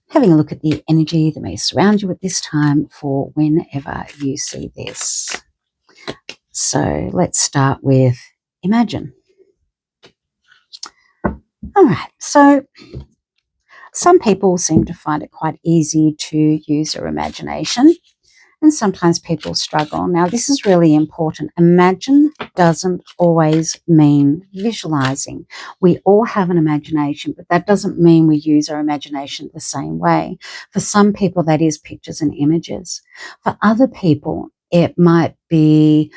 having a look at the energy that may surround you at this time for whenever you see this. So let's start with imagine. All right, so some people seem to find it quite easy to use their imagination, and sometimes people struggle. Now, this is really important. Imagine doesn't always mean visualizing. We all have an imagination, but that doesn't mean we use our imagination the same way. For some people, that is pictures and images. For other people, it might be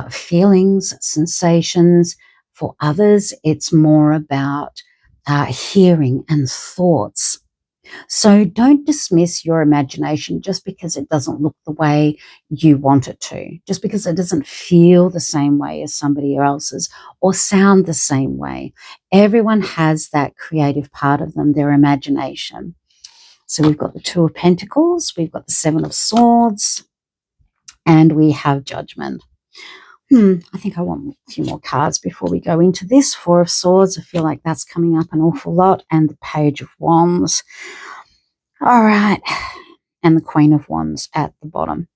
feelings, sensations. For others, it's more about hearing and thoughts. So don't dismiss your imagination just because it doesn't look the way you want it to, just because it doesn't feel the same way as somebody else's or sound the same way. Everyone has that creative part of them, their imagination. So we've got the Two of Pentacles, we've got the Seven of Swords, and we have Judgment. I think I want a few more cards before we go into this. Four of Swords, I feel like that's coming up an awful lot, and the Page of Wands. All right. And the Queen of Wands at the bottom.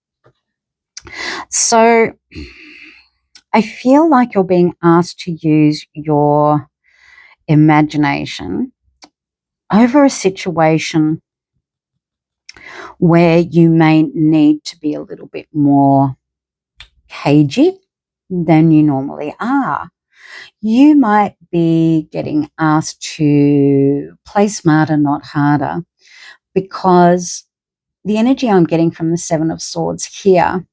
So I feel like you're being asked to use your imagination over a situation where you may need to be a little bit more cagey than you normally are. You might be getting asked to play smarter, not harder, because the energy I'm getting from the Seven of Swords here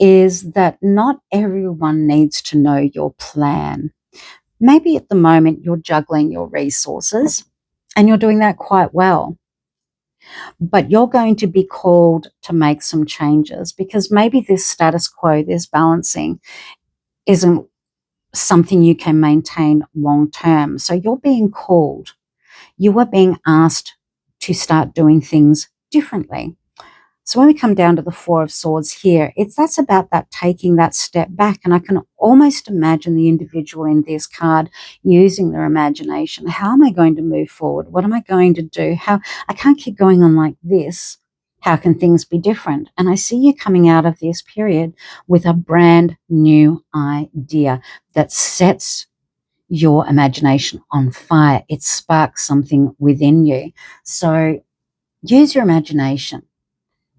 is that not everyone needs to know your plan. Maybe at the moment you're juggling your resources and you're doing that quite well, but you're going to be called to make some changes because maybe this status quo, this balancing, isn't something you can maintain long term. So you're being called. You are being asked to start doing things differently. So when we come down to the Four of Swords here, that's about that taking that step back. And I can almost imagine the individual in this card using their imagination. How am I going to move forward? What am I going to do? I can't keep going on like this. How can things be different? And I see you coming out of this period with a brand new idea that sets your imagination on fire. It sparks something within you. So use your imagination.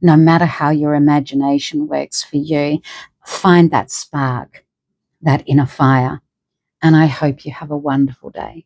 No matter how your imagination works for you, find that spark, that inner fire. And I hope you have a wonderful day.